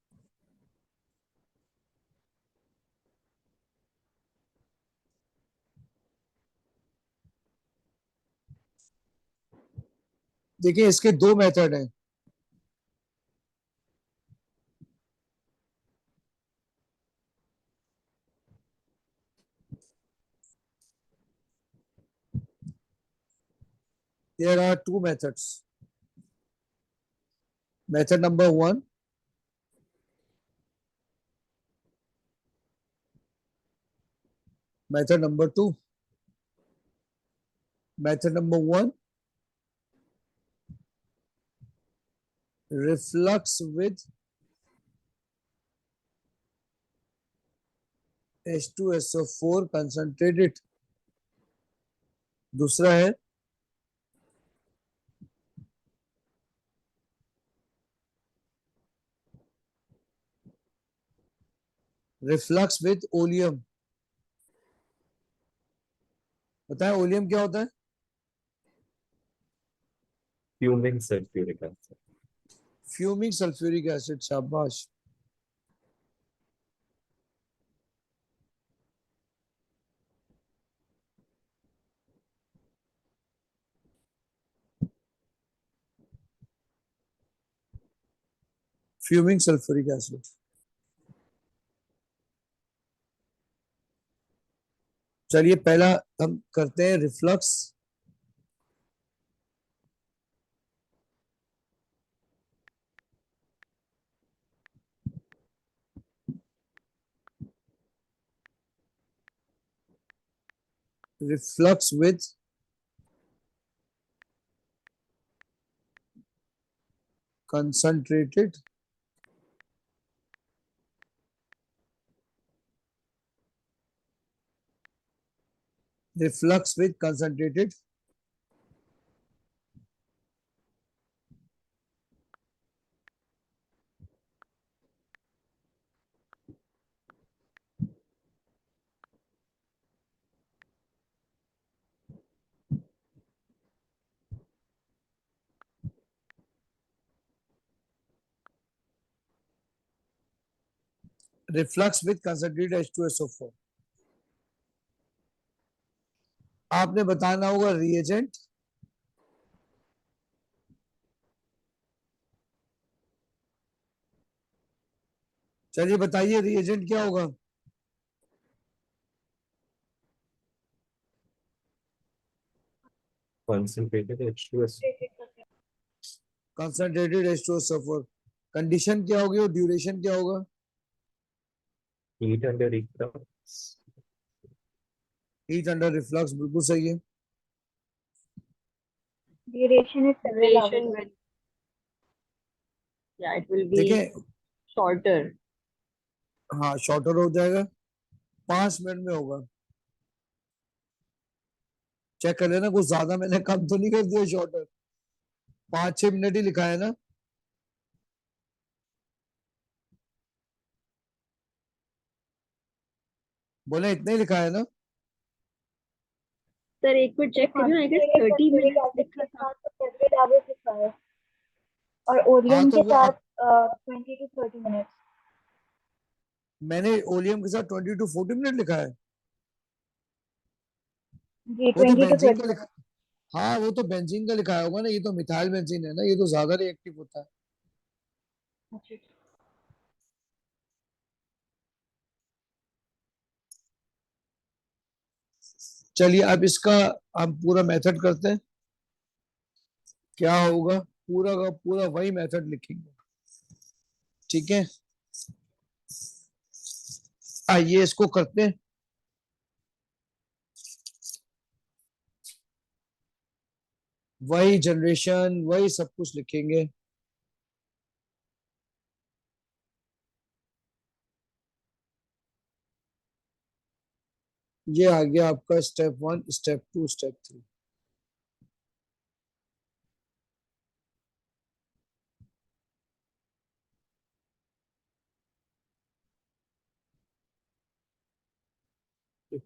देखिए इसके दो मेथड हैं। There are two methods. Method number one, method number two. Method number one, reflux with H2SO4 concentrated दूसरा है रिफ्लक्स विद ओलियम। बताएं ओलियम क्या होता है? Fuming sulfuric acid. Fuming sulphuric acid, शाबाश। Fuming sulphuric acid. चलिए पहला हम करते हैं reflux. Reflux with concentrated reflux with concentrated reflux with concentrated H2SO4। आपने बताना होगा रिएजेंट। चलिए बताइए रिएजेंट क्या होगा? Concentrated H2S. Concentrated H2SO4। Condition क्या होगी और ड्यूरेशन क्या होगा? Heat under reflux. Heat under reflux, बिल्कुल सही है। Duration is several hours. Duration will, yeah, it will be देखें, shorter. हाँ शॉर्टर हो जाएगा, 5 मिनट में होगा। चेक कर लेना, कुछ ज्यादा मैंने कम तो नहीं कर दिया शॉर्टर। 5-6 मिनट ही लिखा है ना। बोले इतना ही लिखा है ना। सर एक मिनट चेक करिए, आई गेस 30 मिनट लिखा था। Several hours लिखा है और हाँ ओरियम तो के वो साथ अब 20 to 30 minutes। मैंने ओलियम के साथ 20 to 40 मिनट लिखा है। जी वो तो 20 to बेंजीन 30 का लिखा, minutes। हाँ वो तो बेंजीन का लिखा होगा ना, ये तो मिथाइल बेंजीन है ना, ये तो ज्यादा रिएक्टिव होता है। अच्छा। चलिए अब इसका हम पूरा मेथड करते हैं। क्या होगा, पूरा का पूरा वही मेथड लिखेंगे, ठीक है। आइए इसको करते हैं। वही जनरेशन, वही सब कुछ लिखेंगे। ये आ गया आपका स्टेप 1, स्टेप 2, स्टेप 3।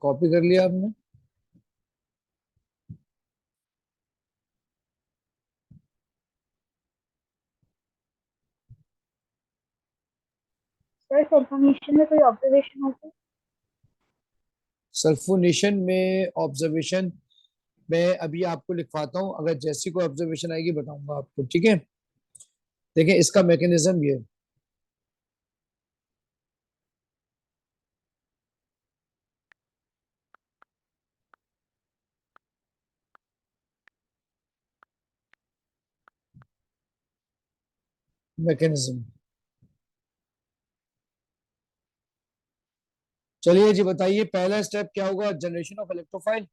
कॉपी कर लिया आपने? सर सल्फोनेशन में कोई ऑब्जर्वेशन होता है? सल्फोनेशन में ऑब्जर्वेशन मैं अभी आपको लिखवाता हूँ, अगर जैसी कोई ऑब्जर्वेशन आएगी बताऊंगा आपको, ठीक है। देखिए इसका मैकेनिज्म ये है। मैकेनिज्म, चलिए जी बताइए पहला स्टेप क्या होगा? Generation of electrophile.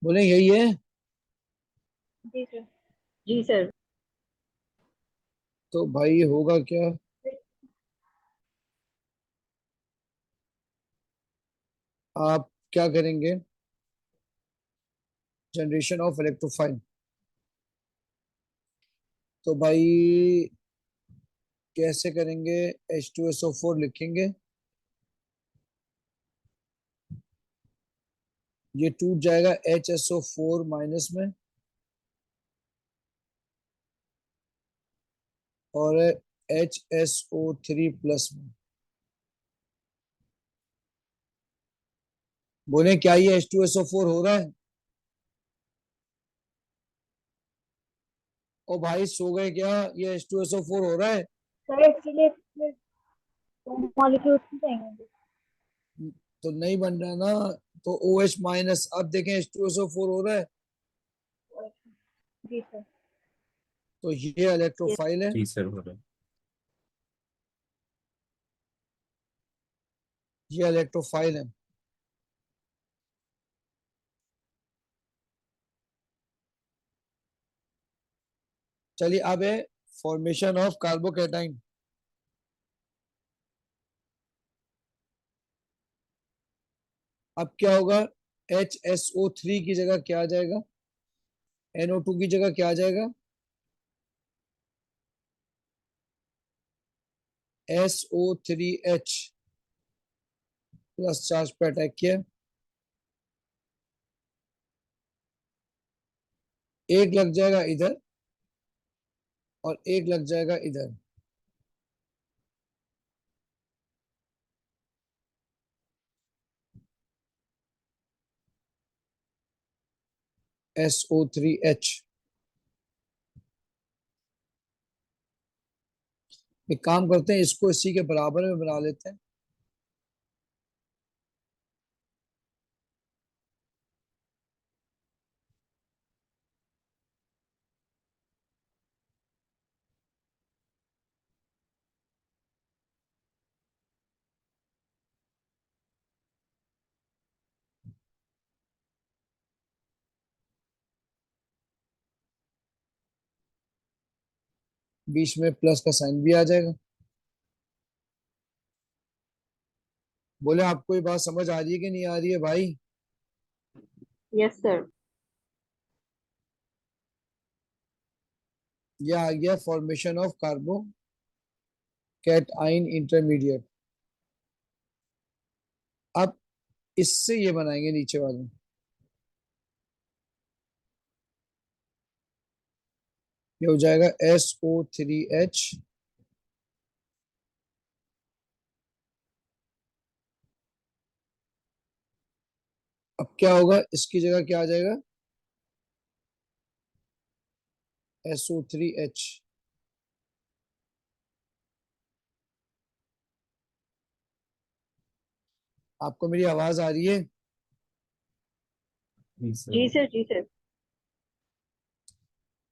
बोले यही है। जी सर। जी सर। तो भाई होगा क्या? आप क्या करेंगे, जनरेशन ऑफ इलेक्ट्रोफाइल। तो भाई कैसे करेंगे, H2SO4 लिखेंगे, ये टूट जाएगा HSO4 माइनस में और HSO3 प्लस में। बोले क्या ये H2SO4 हो रहा है? ओ भाई सो गए क्या, ये H2SO4 हो रहा है? सर इसके लिए मॉलिक्यूल्स चाहिए। तो नहीं बन रहा ना, तो OH माइनस, अब देखें H2SO4 हो रहा है, जी सर। तो ये इलेक्ट्रोफाइल है, जी सर हो रहा है। ये इलेक्ट्रोफाइल है। चलिए अब है फॉर्मेशन ऑफ कार्बोकैटाइन। अब क्या होगा, HSO3 की जगह क्या आ जाएगा, NO2 की जगह क्या आ जाएगा, SO3H प्लस चार्ज पे अटैक किया, एक लग जाएगा इधर और एक लग जाएगा इधर। SO3H। एक काम करते हैं, इसको इसी के बराबर में बना लेते हैं। बीच में प्लस का साइन भी आ जाएगा। बोले आपको ये बात समझ आ रही है कि नहीं आ रही है भाई? Yes sir. ये आ गया फॉर्मेशन ऑफ कार्बोकैटाइन इंटरमीडिएट। अब इससे ये बनाएंगे नीचे वाले, ये हो जाएगा SO3H अब क्या होगा, इसकी जगह क्या आ जाएगा, SO3H। आपको मेरी आवाज आ रही है? जी जी सर। सर। जी सर।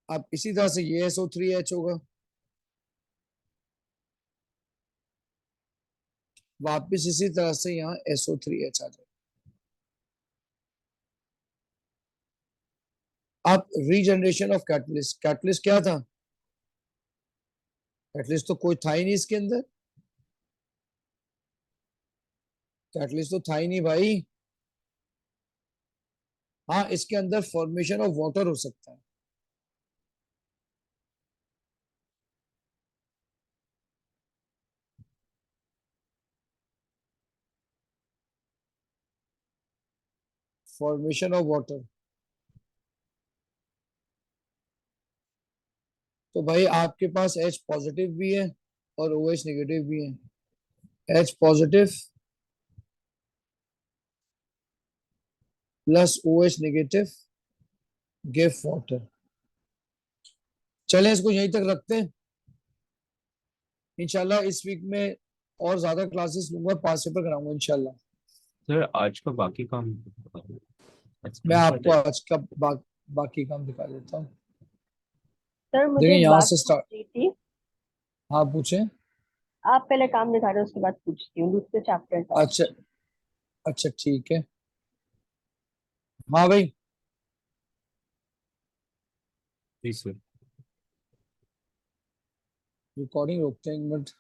अब इसी तरह से ये SO3H होगा, वापिस इसी तरह से यहाँ SO3H आ जाएगा। अब रीजनरेशन ऑफ कैटलिस्ट, कैटलिस्ट क्या था, कैटलिस्ट तो कोई था ही नहीं इसके अंदर, कैटलिस्ट तो था ही नहीं भाई। हाँ इसके अंदर फॉर्मेशन ऑफ वाटर हो सकता है, फॉर्मेशन ऑफ वाटर। तो भाई आपके पास H पॉजिटिव भी है और OH नेगेटिव भी है। H positive plus OH negative give water. चलें इसको यहीं तक रखते हैं, इंशाल्लाह इस वीक में और ज्यादा क्लासेस लूंगा, 5 पेपर कराऊंगा इंशाल्लाह। सर आज का बाकी काम मैं एक्सप्लेन कर आपको दे। आज का बाकी काम दिखा देता हूँ। सर मुझे देखिए एक यहाँ बात से स्टार्ट। पूछनी थी। हाँ पूछें। आप पहले काम दिखा रहे हो, उसके बाद पूछती हूँ दूसरे चैप्टर का। अच्छा, अच्छा ठीक है। हाँ भाई, जी सर। रिकॉर्डिंग रोकते हैं 1 मिनट।